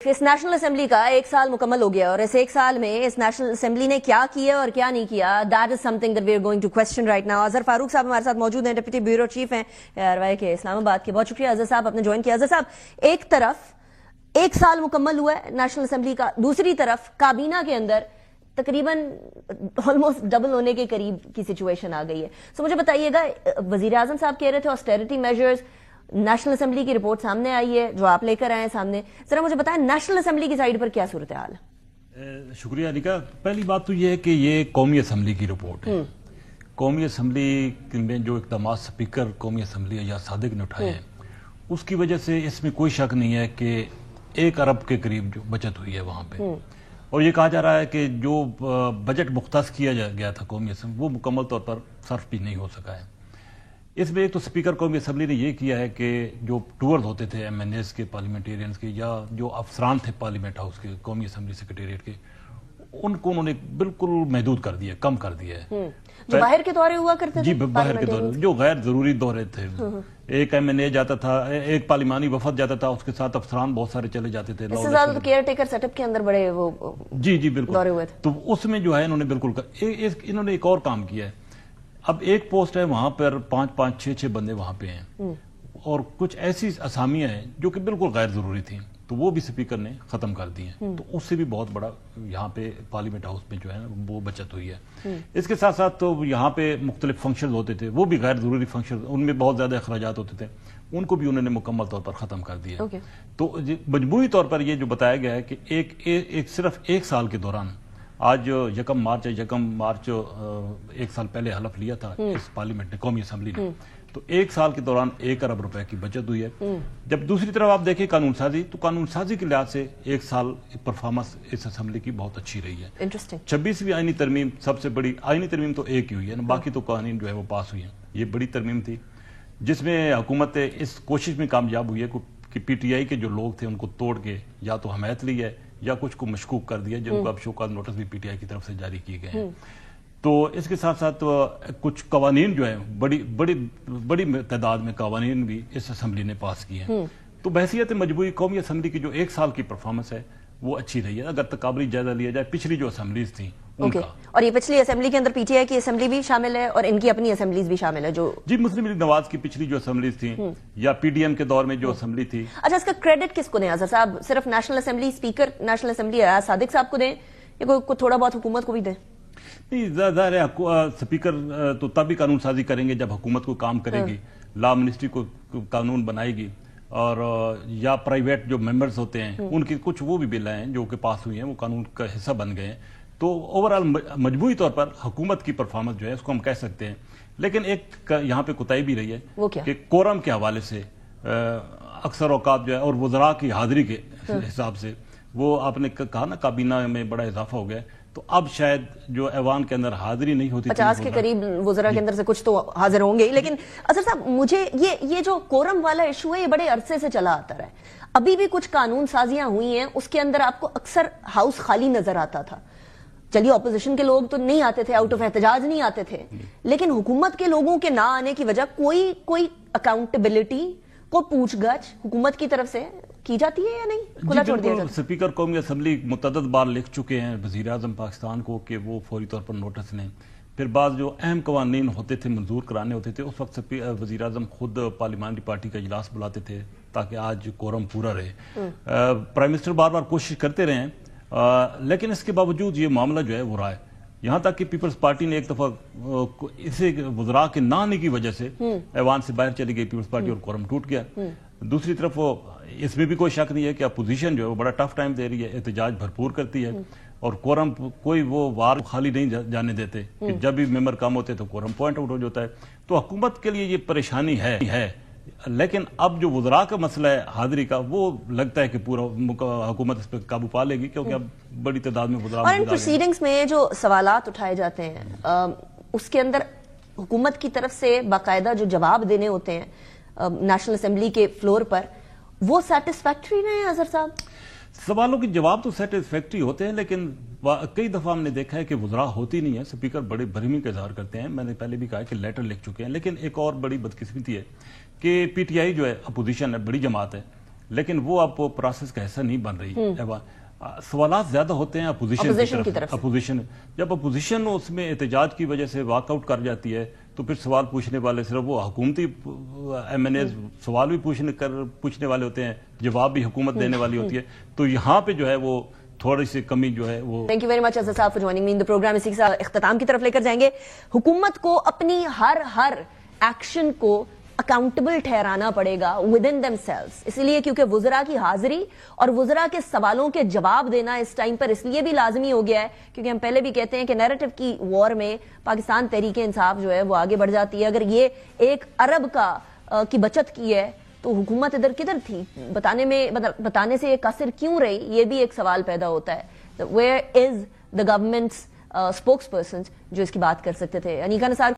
اس national assembly کا 1 سال مکمل ہو گیا اور اس 1 سال میں اس نیشنل اسمبلی نے کیا کیا اور کیا نہیں کیا، that is something that we are going to question right now. Azhar Farooq صاحب ہمارے ساتھ موجود ہیں، ڈپٹی بیورو چیف ہیں RY کے اسلام آباد کے. بہت شکریہ اظہر صاحب آپ نے جوائن کیا. اظہر صاحب، ایک طرف 1 سال مکمل ہوا ہے نیشنل اسمبلی کا، دوسری طرف کابینہ کے اندر تقریباً آلموسٹ ڈبل ہونے کے قریب کی سچویشن آ گئی ہے. سو مجھے بتائیے گا، وزیر اعظم صاحب کہہ رہے تھے آسٹیرٹی میجرز، نیشنل اسمبلی کی رپورٹ سامنے آئی ہے جو آپ لے کر آئے ہیں سامنے، ذرا مجھے بتائیں نیشنل اسمبلی کی سائیڈ پر کیا صورتحال ہے؟ شکریہ علیکہ. پہلی بات تو یہ ہے کہ یہ قومی اسمبلی کی رپورٹ ہے. قومی اسمبلی میں جو اقدامات سپیکر قومی اسمبلی ایاز صادق نے اٹھائے ہیں اس کی وجہ سے اس میں کوئی شک نہیں ہے کہ 1 ارب کے قریب جو بچت ہوئی ہے وہاں پہ. اور یہ کہا جا رہا ہے کہ جو بجٹ مختص کیا گیا تھا قومی اسمبلی وہ مکمل طور پر صرف بھی نہیں ہو سکا ہے. اس میں ایک تو سپیکر قومی اسمبلی نے یہ کیا ہے کہ جو ٹورز ہوتے تھے MNAs کے، پارلیمنٹیرینز کے، یا جو افسران تھے پارلیمنٹ ہاؤس کے، قومی اسمبلی سیکریٹریٹ کے، ان کو انہوں نے بالکل محدود کر دیا، کم کر دیا ہے. جو باہر کے دورے ہوا کرتے تھے، جی باہر کے دورے جو غیر ضروری دورے تھے. ایک MNA جاتا تھا، ایک پارلیمانی وفد جاتا تھا، اس کے ساتھ افسران بہت سارے چلے جاتے تھے. اس سے زیادہ تو کیئر ٹیکر سیٹ اپ کے اندر بڑے وہ جی بالکل دورے ہوئے تھے. تو اس میں جو ہے انہوں نے بالکل انہوں نے ایک اور کام کیا ہے. اب ایک پوسٹ ہے وہاں پر 5-5 6-6 بندے وہاں پہ ہیں اور کچھ ایسی اسامیاں ہیں جو کہ بالکل غیر ضروری تھیں، تو وہ بھی سپیکر نے ختم کر دی ہیں. تو اس سے بھی بہت بڑا یہاں پہ پارلیمنٹ ہاؤس میں جو ہے وہ بچت ہوئی ہے. اس کے ساتھ ساتھ تو یہاں پہ مختلف فنکشن ہوتے تھے، وہ بھی غیر ضروری فنکشن، ان میں بہت زیادہ اخراجات ہوتے تھے، ان کو بھی انہوں نے مکمل طور پر ختم کر دیا. تو مجموعی طور پر یہ جو بتایا گیا ہے کہ صرف 1 سال کے دوران، آج 1 مارچ 1 سال پہلے حلف لیا تھا اس پارلیمنٹ نے، قومی اسمبلی نے، تو 1 سال کے دوران 1 ارب روپے کی بچت ہوئی ہے. جب دوسری طرف آپ دیکھیں قانون سازی، تو قانون سازی کے لحاظ سے 1 سال پرفارمنس اس اسمبلی کی بہت اچھی رہی ہے. 26ویں آئینی ترمیم، سب سے بڑی آئینی ترمیم تو ایک ہی ہوئی ہے، باقی تو قوانین جو ہے وہ پاس ہوئی ہیں. یہ بڑی ترمیم تھی جس میں حکومت اس کوشش میں کامیاب ہوئی ہے کہ PTI کے جو لوگ تھے ان کو توڑ کے یا تو حمایت لی ہے یا کچھ کو مشکوک کر دیا، جن کو اب شوکاز نوٹس بھی PTI کی طرف سے جاری کیے گئے ہیں. تو اس کے ساتھ ساتھ کچھ قوانین جو ہیں، بڑی تعداد میں قوانین بھی اس اسمبلی نے پاس کیے ہیں. تو بحیثیت مجموعی قومی اسمبلی کی جو 1 سال کی پرفارمنس ہے وہ اچھی رہی ہے اگر تقابلی جائزہ لیا جائے پچھلی جو اسمبلیز تھیں ان کا. اور یہ پچھلی اسمبلی کے اندر PTI کی اسمبلی بھی شامل ہے اور ان کی اپنی اسمبلیز بھی شامل ہے جو جی مسلم لیگ نواز کی پچھلی جو اسمبلیز تھیں یا PDM کے دور میں جو اسمبلی تھی. اچھا، اس کا کریڈٹ کس کو دیں اظہر صاحب؟ صرف national assembly speaker national assembly Ayaz Sadiq صاحب کو دیں یا کوئی تھوڑا بہت حکومت کو بھی دیں؟ نہیں، ظاہر ہے سپیکر تو تب ہی قانون سازی کریں گے جب حکومت کو کام کرے گی، لا منسٹری کو قانون بنائے گی، اور یا پرائیویٹ جو ممبرز ہوتے ہیں ان کی کچھ وہ بھی بل ہیں جو کہ پاس ہوئی ہیں، وہ قانون کا حصہ بن گئے ہیں. تو اوورآل مجموعی طور پر حکومت کی پرفارمنس جو ہے اس کو ہم کہہ سکتے ہیں. لیکن ایک یہاں پہ کوتاہی بھی رہی ہے کہ کورم کے حوالے سے اکثر اوقات جو ہے اور وزراء کی حاضری کے حساب سے وہ آپ نے کہا نا کابینہ میں بڑا اضافہ ہو گیا، تو اب شاید جو ایوان کے اندر حاضری نہیں ہوتی، 50 کے قریب وزراء کے اندر سے کچھ تو حاضر ہوں گے. لیکن اظہر صاحب، مجھے یہ جو کورم والا ایشو ہے یہ بڑے عرصے سے چلا آتا رہا ہے. ابھی بھی کچھ قانون سازیاں ہوئی ہیں، اس کے اندر آپ کو اکثر ہاؤس خالی نظر آتا تھا. چلیے اپوزیشن کے لوگ تو نہیں آتے تھے، آؤٹ آف احتجاج نہیں آتے تھے، لیکن حکومت کے لوگوں کے نہ آنے کی وجہ کوئی اکاؤنٹیبلٹی کو پوچھ گچھ حکومت کی طرف سے کی جاتی ہے یا نہیں؟ کھلا چھوڑ دیا جاتا ہے؟ سپیکر قومی اسمبلی متعدد بار لکھ چکے ہیں وزیر اعظم پاکستان کو کہ وہ فوری طور پر نوٹس لیں. پھر بعض جو اہم قوانین ہوتے تھے منظور کرانے ہوتے تھے، اس وقت وزیر اعظم خود پارلیمانی پارٹی کا اجلاس بلاتے تھے تاکہ آج کورم پورا رہے. پرائم منسٹر بار بار کوشش کرتے رہے ہیں، لیکن اس کے باوجود یہ معاملہ جو ہے وہ رہا ہے. یہاں تک کہ پیپلز پارٹی نے ایک دفعہ اسے وزراء کے نہ آنے کی وجہ سے ایوان سے باہر چلی گئی پیپلز پارٹی اور کورم ٹوٹ گیا. دوسری طرف اس میں بھی کوئی شک نہیں ہے کہ اپوزیشن جو ہے وہ بڑا ٹف ٹائم دے رہی ہے، احتجاج بھرپور کرتی ہے، اور کورم کوئی وہ وار خالی نہیں جانے دیتے کہ جب بھی ممبر کم ہوتے تو کورم پوائنٹ آؤٹ ہو جاتا ہے. تو حکومت کے لیے یہ پریشانی ہے. لیکن اب جو وزراء کا مسئلہ ہے حاضری کا، وہ لگتا ہے کہ پورا حکومت اس پہ قابو پا لے گی، کیونکہ اب بڑی تعداد میں وزراء. اور ان پروسیڈنگز میں جو سوالات اٹھائے جاتے ہیں اس کے اندر حکومت کی طرف سے باقاعدہ جو جواب دینے ہوتے ہیں نیشنل اسمبلی کے فلور پر، وہ سیٹسفیکٹری نہیں ہے اظہر صاحب؟ سوالوں کے جواب تو سیٹسفیکٹری ہوتے ہیں، لیکن کئی دفعہ ہم نے دیکھا ہے کہ وزراء ہوتی نہیں ہے، سپیکر بڑے برہمی کا اظہار کرتے ہیں. میں نے پہلے بھی کہا کہ لیٹر لکھ چکے ہیں. لیکن ایک اور بڑی بدقسمتی ہے کہ PTI جو ہے اپوزیشن ہے، بڑی جماعت ہے، لیکن وہ اب پروسیس کا حصہ نہیں بن رہی. سوالات زیادہ ہوتے ہیں اپوزیشن کی طرف. اپوزیشن جب اپوزیشن اس میں احتجاج کی وجہ سے واک آؤٹ کر جاتی ہے تو پھر سوال پوچھنے والے صرف وہ حکومتی ایم این ایز سوال بھی پوچھنے والے ہوتے ہیں, جواب بھی حکومت دینے والی ہوتی ہے. تو یہاں پہ جو ہے وہ تھوڑی سی کمی جو ہے وہ. Thank you very much Azhar صاحب for joining me in the program. اسی کے ساتھ اختتام کی طرف لے کر جائیں گے. حکومت کو اپنی ہر ایکشن کو اکاؤنٹیبل ٹھہرانا پڑے گا ود ان دیم سیلوز, اس لیے کیونکہ وزراء کی حاضری اور وزراء کے سوالوں کے جواب دینا اس ٹائم پر اس لیے بھی لازمی ہو گیا ہے کیونکہ ہم پہلے بھی کہتے ہیں کہ نیریٹو کی وار میں پاکستان تحریک انصاف جو ہے وہ آگے بڑھ جاتی ہے. اگر یہ 1 ارب کی بچت کی ہے تو حکومت ادھر کدھر تھی, بتانے سے یہ قاصر کیوں رہی, یہ بھی ایک سوال پیدا ہوتا ہے. Where is the governments spokespersons جو اس کی بات کر سکتے تھے. انیکا نثار